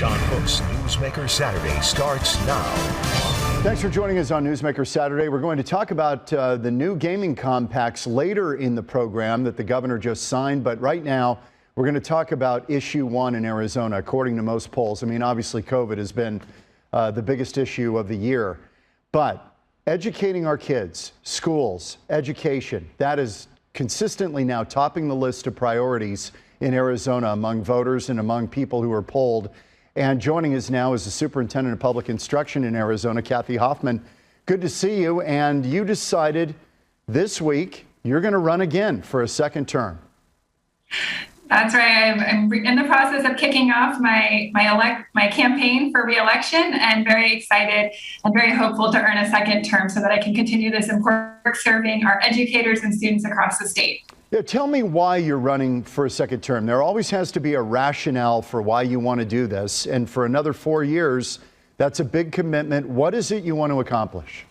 Sean Hook's Newsmaker Saturday starts now. Thanks for joining us on Newsmaker Saturday. We're going to talk about the new gaming compacts later in the program that the governor just signed. But right now, we're going to talk about issue one in Arizona, according to most polls. I mean, obviously, COVID has been the biggest issue of the year. But educating our kids, schools, education, that is consistently now topping the list of priorities in Arizona among voters and among people who are polled. And joining us now is the Superintendent of Public Instruction in Arizona, Kathy Hoffman. Good to see you. And you decided this week you're going to run again for a second term. That's right. I'm in the process of kicking off my campaign for re-election, and very excited and very hopeful to earn a second term so that I can continue this important work serving our educators and students across the state. Yeah, tell me why you're running for a second term. There always has to be a rationale for why you want to do this. And for another 4 years, that's a big commitment. What is it you want to accomplish?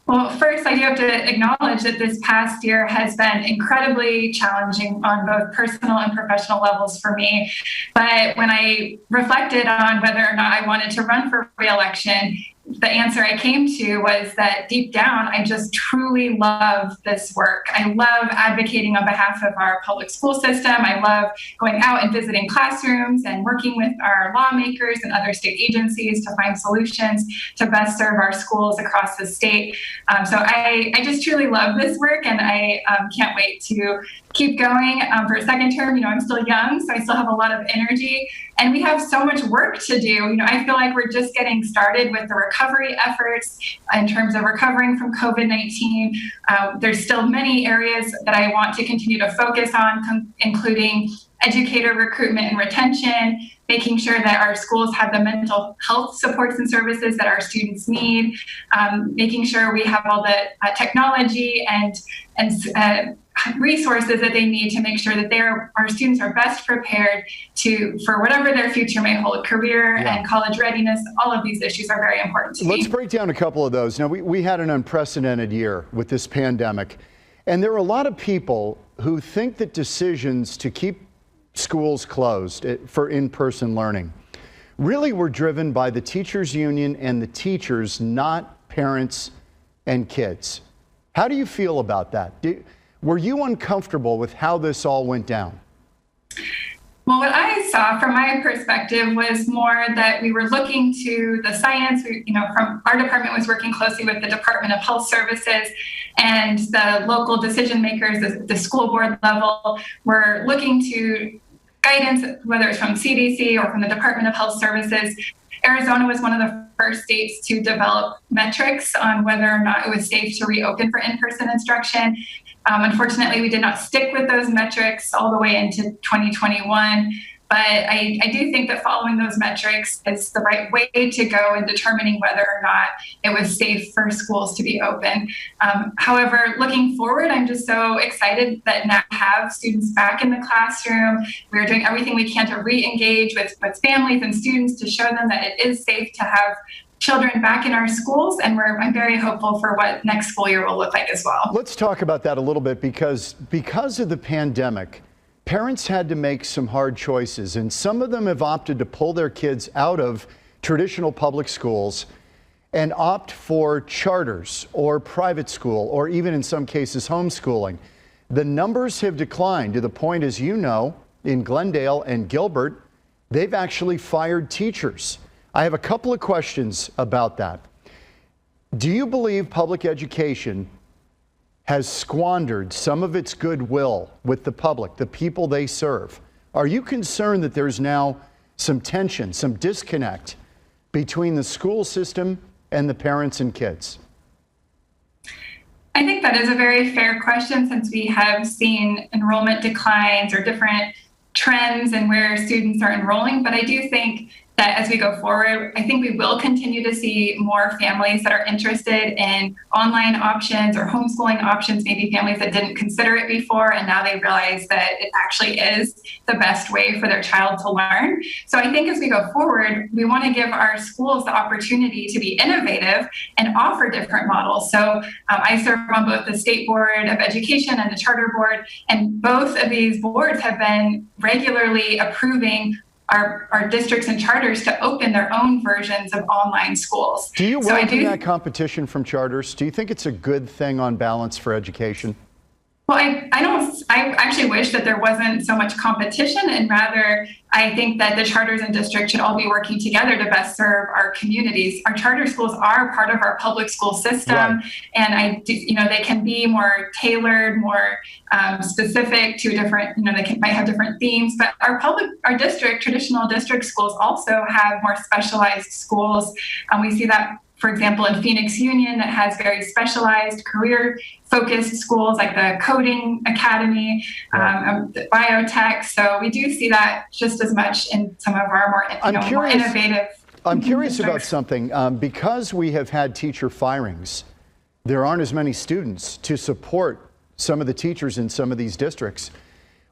Well, first, I do have to acknowledge that this past year has been incredibly challenging on both personal and professional levels for me. But when I reflected on whether or not I wanted to run for re-election, the answer I came to was that deep down, I just truly love this work. I love advocating on behalf of our public school system. I love going out and visiting classrooms and working with our lawmakers and other state agencies to find solutions to best serve our schools across the state. So I just truly love this work, and I can't wait to keep going for a second term. You know, I'm still young, so I still have a lot of energy, and we have so much work to do. You know, I feel like we're just getting started with the recovery efforts in terms of recovering from COVID-19. There's still many areas that I want to continue to focus on, including educator recruitment and retention, making sure that our schools have the mental health supports and services that our students need, making sure we have all the technology and resources that they need to make sure that our students are best prepared for whatever their future may hold, career and college readiness. All of these issues are very important to me. Let's break down a couple of those. Now, we had an unprecedented year with this pandemic, and there are a lot of people who think that decisions to keep schools closed for in-person learning really were driven by the teachers union and the teachers, not parents and kids. How do you feel about that? Were you uncomfortable with how this all went down? Well, what I saw from my perspective was more that we were looking to the science. From our department was working closely with the Department of Health Services, and the local decision makers, the school board level, were looking to guidance, whether it's from CDC or from the Department of Health Services. Arizona was one of the first states to develop metrics on whether or not it was safe to reopen for in-person instruction. Unfortunately, we did not stick with those metrics all the way into 2021. But I do think that following those metrics is the right way to go in determining whether or not it was safe for schools to be open. However, looking forward, I'm just so excited that now we have students back in the classroom. We're doing everything we can to re-engage with families and students to show them that it is safe to have children back in our schools, and I'm very hopeful for what next school year will look like as well. Let's talk about that a little bit, because of the pandemic, parents had to make some hard choices, and some of them have opted to pull their kids out of traditional public schools and opt for charters or private school, or even in some cases homeschooling. The numbers have declined to the point, as you know, in Glendale and Gilbert, they've actually fired teachers. I have a couple of questions about that. Do you believe public education has squandered some of its goodwill with the public, the people they serve? Are you concerned that there's now some tension, some disconnect between the school system and the parents and kids? I think that is a very fair question, since we have seen enrollment declines or different trends in where students are enrolling. But I do think that as we go forward, I think we will continue to see more families that are interested in online options or homeschooling options, maybe families that didn't consider it before, and now they realize that it actually is the best way for their child to learn. So I think as we go forward, we want to give our schools the opportunity to be innovative and offer different models. So I serve on both the State Board of Education and the Charter Board, and both of these boards have been regularly approving our districts and charters to open their own versions of online schools. Do you welcome that competition from charters? Do you think it's a good thing on balance for education? Well, I actually wish that there wasn't so much competition, and rather I think that the charters and districts should all be working together to best serve our communities. Our charter schools are part of our public school system, right. And they can be more tailored, more specific to different, might have different themes, but our traditional district schools also have more specialized schools. We see that, for example, in Phoenix Union, that has very specialized career-focused schools like the Coding Academy, the biotech. So we do see that just as much in some of our more innovative. I'm curious about something. Because we have had teacher firings, there aren't as many students to support some of the teachers in some of these districts.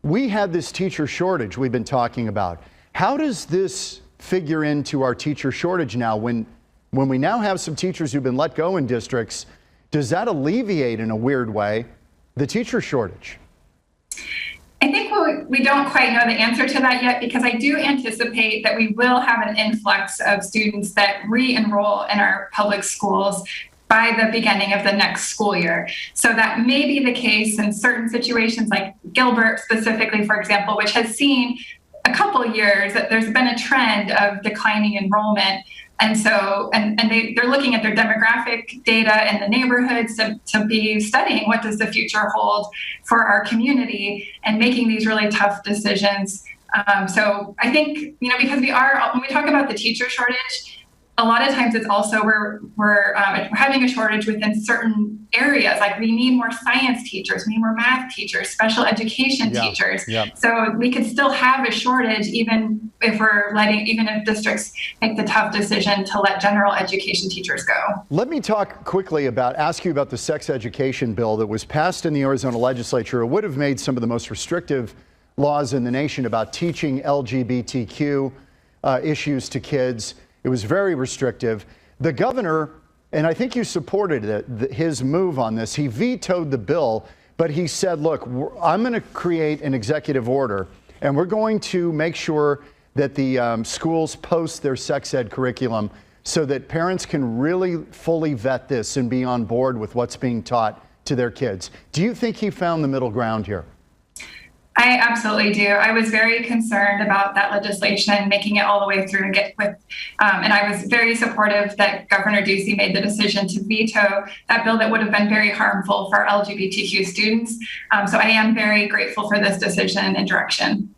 We had this teacher shortage we've been talking about. How does this figure into our teacher shortage now when we now have some teachers who've been let go in districts? Does that alleviate, in a weird way, the teacher shortage? I think we don't quite know the answer to that yet, because I do anticipate that we will have an influx of students that re-enroll in our public schools by the beginning of the next school year. So that may be the case in certain situations, like Gilbert specifically, for example, which has seen a couple years that there's been a trend of declining enrollment. And so, they're looking at their demographic data in the neighborhoods to be studying what does the future hold for our community and making these really tough decisions. So I think, because when we talk about the teacher shortage, a lot of times it's also we're having a shortage within certain areas. Like we need more science teachers, we need more math teachers, special education teachers. Yeah. So we could still have a shortage even if districts make the tough decision to let general education teachers go. Let me ask you about the sex education bill that was passed in the Arizona legislature. It would have made some of the most restrictive laws in the nation about teaching LGBTQ issues to kids. It was very restrictive. The governor, and I think you supported his move on this, he vetoed the bill, but he said, look, I'm going to create an executive order, and we're going to make sure that the schools post their sex ed curriculum so that parents can really fully vet this and be on board with what's being taught to their kids. Do you think he found the middle ground here? I absolutely do. I was very concerned about that legislation, making it all the way through and I was very supportive that Governor Ducey made the decision to veto that bill that would have been very harmful for LGBTQ students. So I am very grateful for this decision and direction.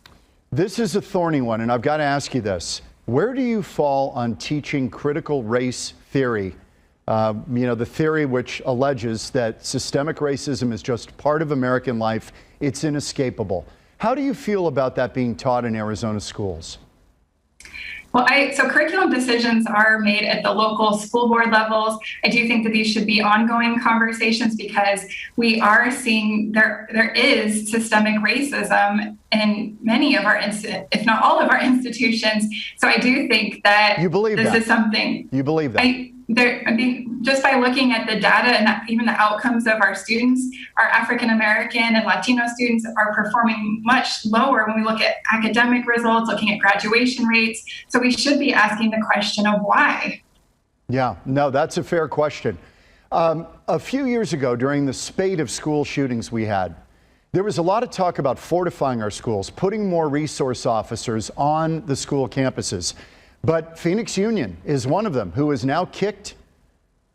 This is a thorny one, and I've got to ask you this. Where do you fall on teaching critical race theory? The theory which alleges that systemic racism is just part of American life. It's inescapable. How do you feel about that being taught in Arizona schools? Well, so curriculum decisions are made at the local school board levels. I do think that these should be ongoing conversations because we are seeing there is systemic racism in many of our, if not all of our institutions. So I do think that you believe this that. Is something. You believe that. Just by looking at the data and even the outcomes of our students, our African American and Latino students are performing much lower when we look at academic results, looking at graduation rates. So we should be asking the question of why. Yeah, no, that's a fair question. A few years ago, during the spate of school shootings we had, there was a lot of talk about fortifying our schools, putting more resource officers on the school campuses. But Phoenix Union is one of them who has now kicked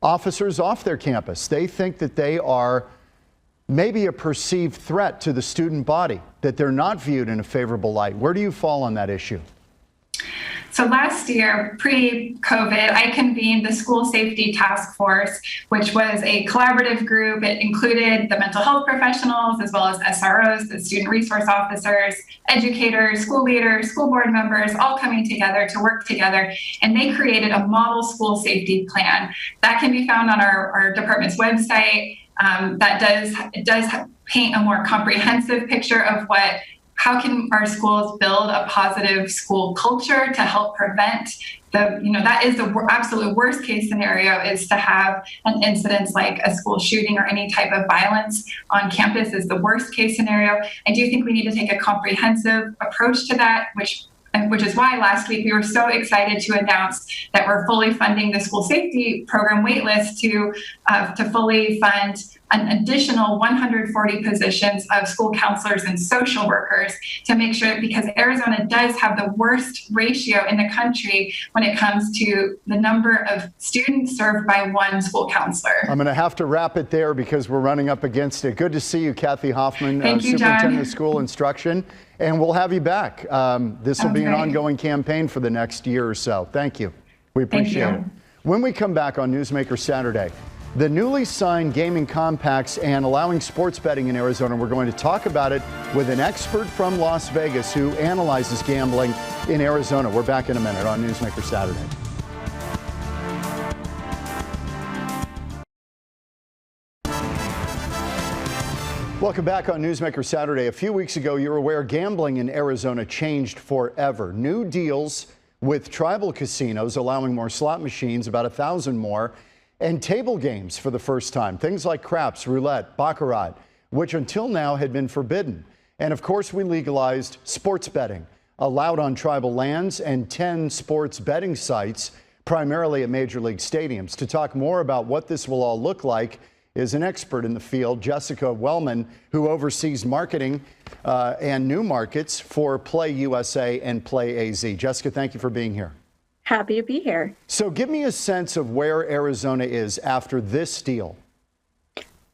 officers off their campus. They think that they are maybe a perceived threat to the student body, that they're not viewed in a favorable light. Where do you fall on that issue? So last year, pre-COVID, I convened the School Safety Task Force, which was a collaborative group. It included the mental health professionals, as well as SROs, the student resource officers, educators, school leaders, school board members, all coming together to work together. And they created a model school safety plan that can be found on our department's website. It does paint a more comprehensive picture of how can our schools build a positive school culture to help prevent that is the absolute worst case scenario, is to have an incident like a school shooting or any type of violence on campus is the worst case scenario. I do think we need to take a comprehensive approach to that, which which is why last week we were so excited to announce that we're fully funding the school safety program waitlist to fully fund an additional 140 positions of school counselors and social workers to make sure, because Arizona does have the worst ratio in the country when it comes to the number of students served by one school counselor. I'm going to have to wrap it there because we're running up against it. Good to see you, Kathy Hoffman, Thank you, Superintendent John. of School Instruction, and we'll have you back. This will be an ongoing campaign for the next year or so. Thank you. We appreciate it. When we come back on Newsmaker Saturday, the newly signed gaming compacts and allowing sports betting in Arizona. We're going to talk about it with an expert from Las Vegas who analyzes gambling in Arizona. We're back in a minute on Newsmaker Saturday. Welcome back on Newsmaker Saturday. A few weeks ago, you're aware gambling in Arizona changed forever. New deals with tribal casinos allowing more slot machines, about 1,000 more, and table games for the first time. Things like craps, roulette, baccarat, which until now had been forbidden. And of course, we legalized sports betting, allowed on tribal lands and 10 sports betting sites, primarily at major league stadiums. To talk more about what this will all look like is an expert in the field, Jessica Welman, who oversees marketing and new markets for PlayUSA and PlayAZ. Jessica, thank you for being here. Happy to be here. So give me a sense of where Arizona is after this deal.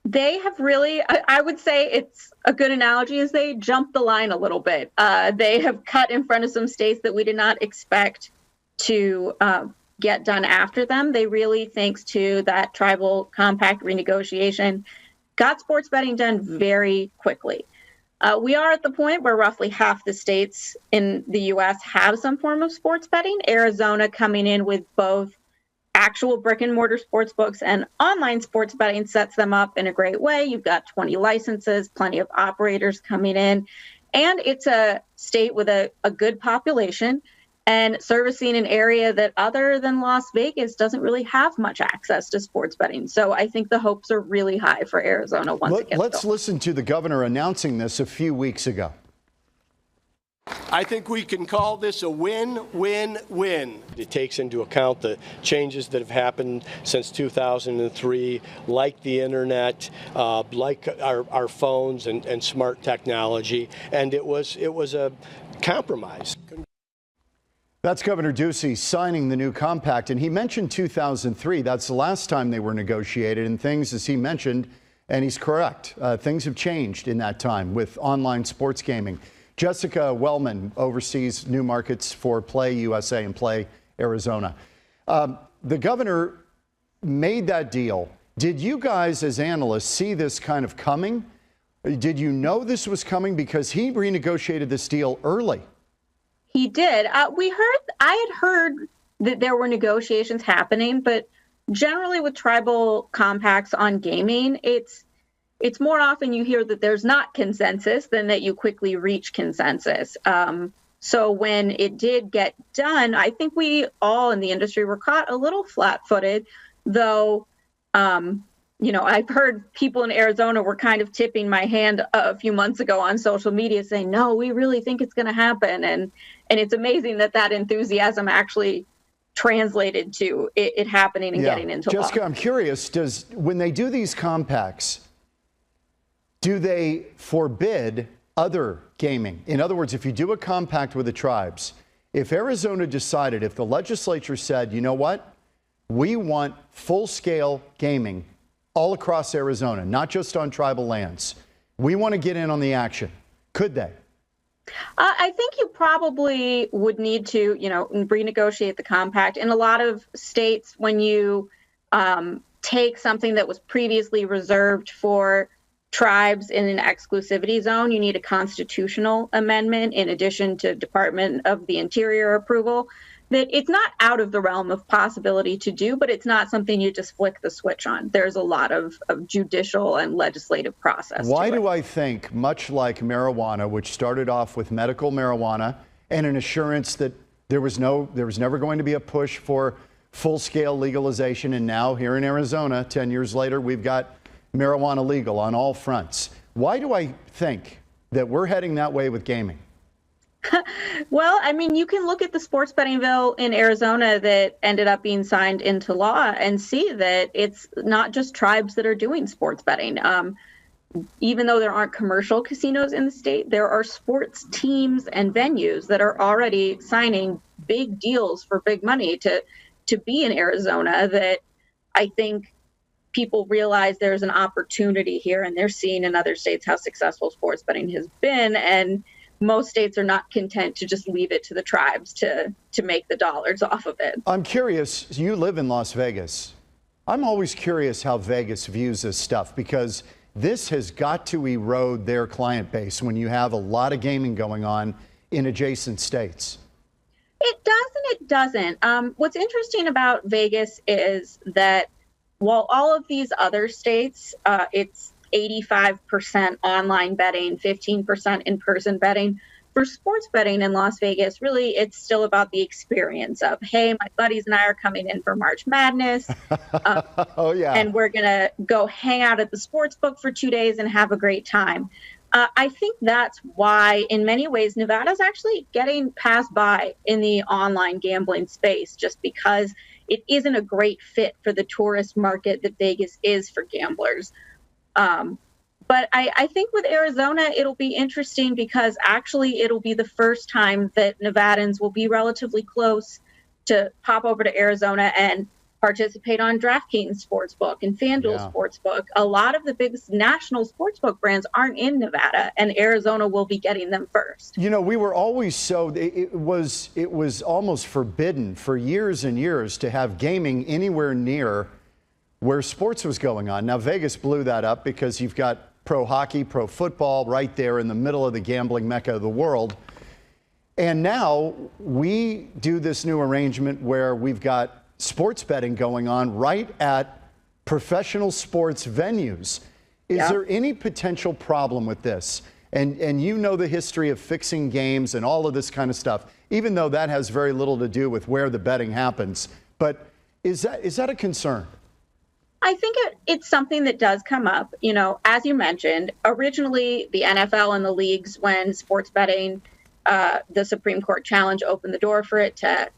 They have really, I would say it's a good analogy, is they jumped the line a little bit. They have cut in front of some states that we did not expect to get done after them. They really, thanks to that tribal compact renegotiation, got sports betting done very quickly. We are at the point where roughly half the states in the U.S. have some form of sports betting. Arizona coming in with both actual brick and mortar sports books and online sports betting sets them up in a great way. You've got 20 licenses, plenty of operators coming in, and it's a state with a good population and servicing an area that, other than Las Vegas, doesn't really have much access to sports betting. So I think the hopes are really high for Arizona once it gets Let's going. listen to the governor announcing this a few weeks ago. I think we can call this a win-win-win. It takes into account the changes that have happened since 2003, like the internet, like our phones and smart technology, and it was a compromise. That's Governor Ducey signing the new compact, and he mentioned 2003. That's the last time they were negotiated, and things, as he mentioned, and he's correct, things have changed in that time with online sports gaming. Jessica Welman oversees new markets for PlayUSA and Play Arizona. The governor made that deal. Did you guys as analysts see this kind of coming? Did you know this was coming? Because he renegotiated this deal early. He did. I had heard that there were negotiations happening, but generally with tribal compacts on gaming, it's more often you hear that there's not consensus than that you quickly reach consensus. So when it did get done, I think we all in the industry were caught a little flat-footed, though, I've heard people in Arizona were kind of tipping my hand a few months ago on social media saying, no, we really think it's going to happen. And it's amazing that enthusiasm actually translated to it happening and getting into law. Jessica, I'm curious, when they do these compacts, do they forbid other gaming? In other words, if you do a compact with the tribes, if Arizona decided, if the legislature said, you know what, we want full-scale gaming all across Arizona, not just on tribal lands, we want to get in on the action, could they? I think you probably would need to, renegotiate the compact. In a lot of states, when you take something that was previously reserved for tribes in an exclusivity zone, you need a constitutional amendment in addition to Department of the Interior approval. That it's not out of the realm of possibility to do, but it's not something you just flick the switch on. There's a lot of judicial and legislative process. Why do I think, much like marijuana, which started off with medical marijuana and an assurance that there was never going to be a push for full-scale legalization, and now here in Arizona, 10 years later, we've got marijuana legal on all fronts. Why do I think that we're heading that way with gaming? Well, I mean, you can look at the sports betting bill in Arizona that ended up being signed into law and see that it's not just tribes that are doing sports betting. Even though there aren't commercial casinos in the state, there are sports teams and venues that are already signing big deals for big money to be in Arizona, that I think people realize there's an opportunity here, and they're seeing in other states how successful sports betting has been. And most states are not content to just leave it to the tribes to make the dollars off of it. I'm curious, you live in Las Vegas. I'm always curious how Vegas views this stuff, because this has got to erode their client base when you have a lot of gaming going on in adjacent states. It does and it doesn't. What's interesting about Vegas is that while all of these other states, it's 85% online betting, 15% in-person betting. For sports betting in Las Vegas, really, it's still about the experience of, hey, my buddies and I are coming in for March Madness. Oh, yeah. And we're going to go hang out at the sports book for 2 days and have a great time. I think that's why, in many ways, Nevada's actually getting passed by in the online gambling space, just because it isn't a great fit for the tourist market that Vegas is for gamblers. But I think with Arizona, it'll be interesting because actually it'll be the first time that Nevadans will be relatively close to pop over to Arizona and participate on DraftKings Sportsbook and FanDuel Sportsbook. A lot of the biggest national sportsbook brands aren't in Nevada, and Arizona will be getting them first. You know, we were always it was almost forbidden for years and years to have gaming anywhere near where sports was going on. Now, Vegas blew that up because you've got pro hockey, pro football right there in the middle of the gambling mecca of the world. And now we do this new arrangement where we've got sports betting going on right at professional sports venues. Is there any potential problem with this? And you know the history of fixing games and all of this kind of stuff, even though that has very little to do with where the betting happens. But is that a concern? I think it's something that does come up. You know, as you mentioned, originally the NFL and the leagues, when sports betting, the Supreme Court challenge opened the door for it to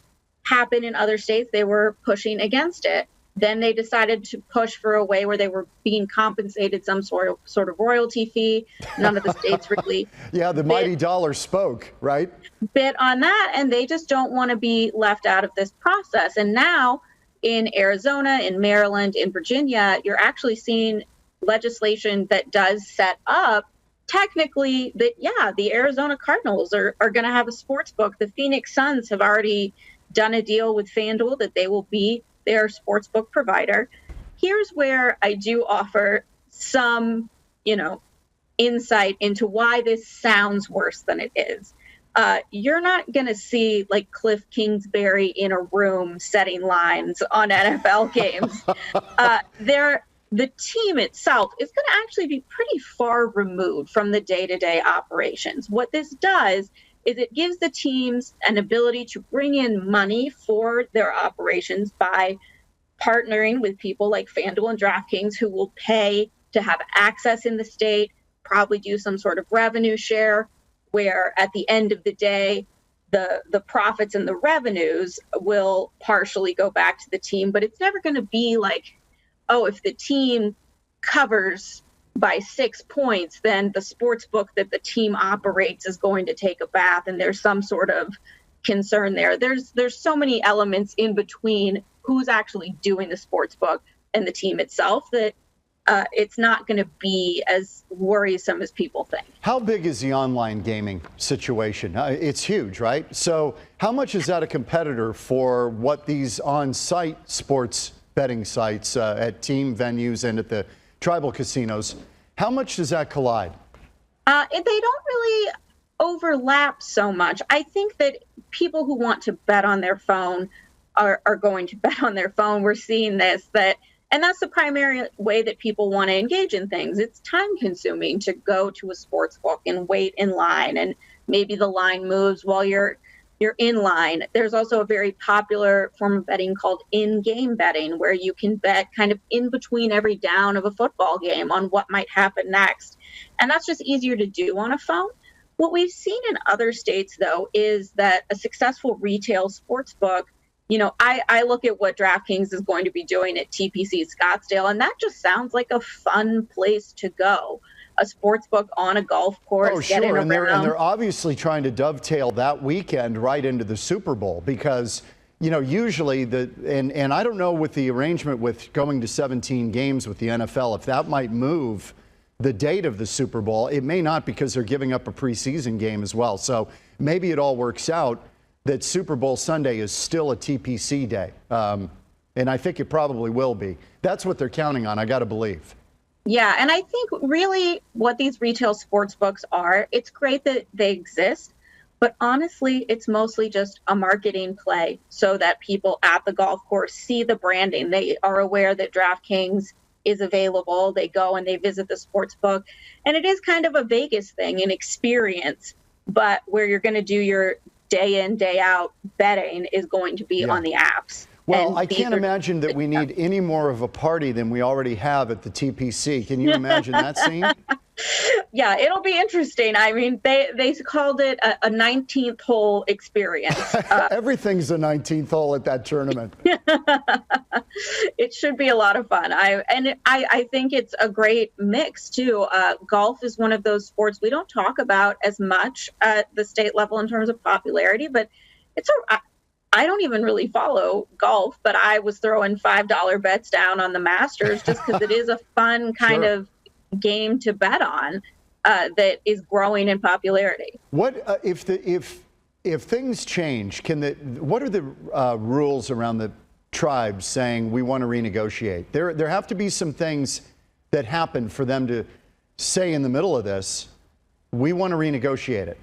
happen in other states, they were pushing against it. Then they decided to push for a way where they were being compensated some sort of royalty fee. None of the states really the mighty dollar spoke, right? Bit on that, and they just don't want to be left out of this process. And now in Arizona, in Maryland, in Virginia, you're actually seeing legislation that does set up technically that, the Arizona Cardinals are going to have a sports book. The Phoenix Suns have already done a deal with FanDuel that they will be their sports book provider. Here's where I do offer some, insight into why this sounds worse than it is. You're not going to see like Cliff Kingsbury in a room setting lines on NFL games. The team itself is going to actually be pretty far removed from the day-to-day operations. What this does is it gives the teams an ability to bring in money for their operations by partnering with people like FanDuel and DraftKings, who will pay to have access in the state, probably do some sort of revenue share, where at the end of the day, the profits and the revenues will partially go back to the team. But it's never going to be like, oh, if the team covers by 6 points, then the sports book that the team operates is going to take a bath, and there's some sort of concern there. There's so many elements in between who's actually doing the sports book and the team itself that it's not going to be as worrisome as people think. How big is the online gaming situation? It's huge, right? So how much is that a competitor for what these on-site sports betting sites at team venues and at the tribal casinos, how much does that collide? They don't really overlap so much. I think that people who want to bet on their phone are going to bet on their phone. We're seeing this, and that's the primary way that people want to engage in things. It's time consuming to go to a sports book and wait in line, and maybe the line moves while you're in line. There's also a very popular form of betting called in-game betting, where you can bet kind of in between every down of a football game on what might happen next. And that's just easier to do on a phone. What we've seen in other states, though, is that a successful retail sports book, I look at what DraftKings is going to be doing at TPC Scottsdale, and that just sounds like a fun place to go. A sports book on a golf course. Oh, sure, and they're obviously trying to dovetail that weekend right into the Super Bowl because, usually and I don't know with the arrangement with going to 17 games with the NFL, if that might move the date of the Super Bowl. It may not because they're giving up a preseason game as well. So maybe it all works out that Super Bowl Sunday is still a TPC day. And I think it probably will be. That's what they're counting on, I got to believe. Yeah, and I think really what these retail sports books are, it's great that they exist, but honestly, it's mostly just a marketing play so that people at the golf course see the branding. They are aware that DraftKings is available. They go and they visit the sports book, and it is kind of a Vegas thing, an experience, but where you're going to do your day in, day out betting is going to be on the apps. Well, I can't imagine that we need any more of a party than we already have at the TPC. Can you imagine that scene? Yeah, it'll be interesting. I mean, they called it a 19th hole experience. Everything's a 19th hole at that tournament. It should be a lot of fun. I think it's a great mix, too. Golf is one of those sports we don't talk about as much at the state level in terms of popularity, but I don't even really follow golf, but I was throwing $5 bets down on the Masters just because it is a fun kind of game to bet on that is growing in popularity. What if things change? What are the rules around the tribes saying we want to renegotiate? There have to be some things that happen for them to say in the middle of this, we want to renegotiate it.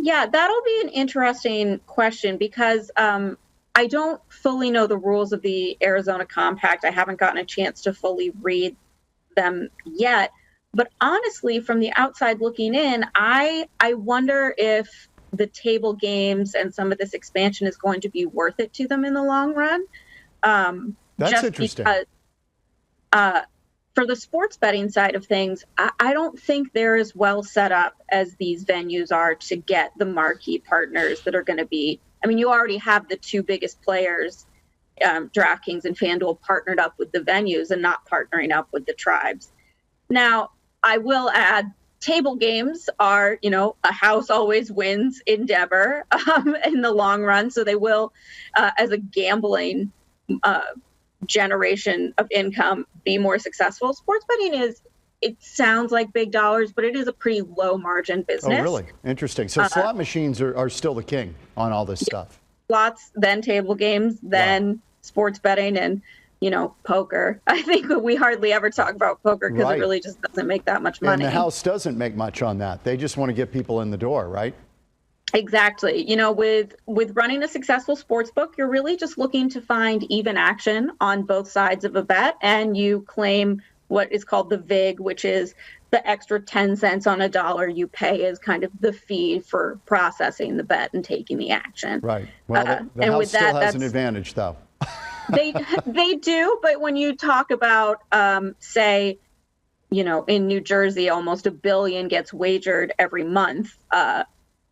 Yeah, that'll be an interesting question because I don't fully know the rules of the Arizona Compact. I haven't gotten a chance to fully read them yet. But honestly, from the outside looking in, I wonder if the table games and some of this expansion is going to be worth it to them in the long run. That's interesting. Because, for the sports betting side of things, I don't think they're as well set up as these venues are to get the marquee partners that are going to be. I mean, you already have the two biggest players, DraftKings and FanDuel, partnered up with the venues and not partnering up with the tribes. Now, I will add, table games are, a house always wins endeavor in the long run. So they will, as a gambling generation of income, be more successful. Sports betting it sounds like big dollars, but it is a pretty low margin business. Oh, really? Interesting. So slot machines are still the king on all this stuff. Slots, then table games, then sports betting, and poker. I think we hardly ever talk about poker because it really just doesn't make that much money. And the house doesn't make much on that. They just want to get people in the door, right? Exactly. With running a successful sports book, you're really just looking to find even action on both sides of a bet, and you claim what is called the VIG, which is the extra 10 cents on a dollar you pay as kind of the fee for processing the bet and taking the action. Right. Well, the house still has an advantage, though. They do, but when you talk about, say, in New Jersey, almost $1 billion gets wagered every month.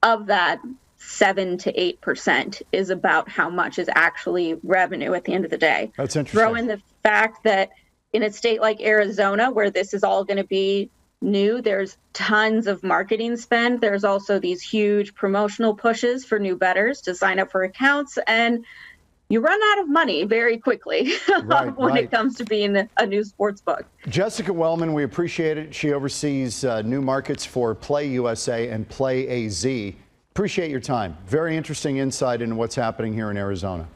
Of that, 7 to 8% is about how much is actually revenue at the end of the day. That's interesting. Throw in the fact that in a state like Arizona, where this is all going to be new, there's tons of marketing spend. There's also these huge promotional pushes for new bettors to sign up for accounts, and you run out of money very quickly when it comes to being a new sports book. Jessica Welman, we appreciate it. She oversees new markets for PlayUSA and PlayAZ. Appreciate your time. Very interesting insight into what's happening here in Arizona.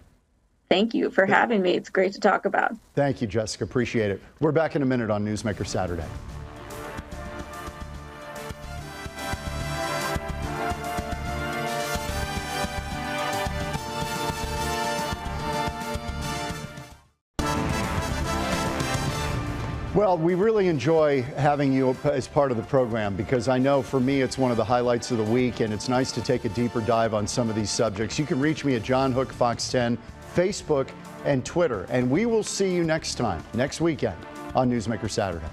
Thank you for having me. It's great to talk about. Thank you, Jessica. Appreciate it. We're back in a minute on Newsmaker Saturday. Well, we really enjoy having you as part of the program because I know for me it's one of the highlights of the week, and it's nice to take a deeper dive on some of these subjects. You can reach me at John Hook Fox 10, Facebook, and Twitter. And we will see you next weekend on Newsmaker Saturday.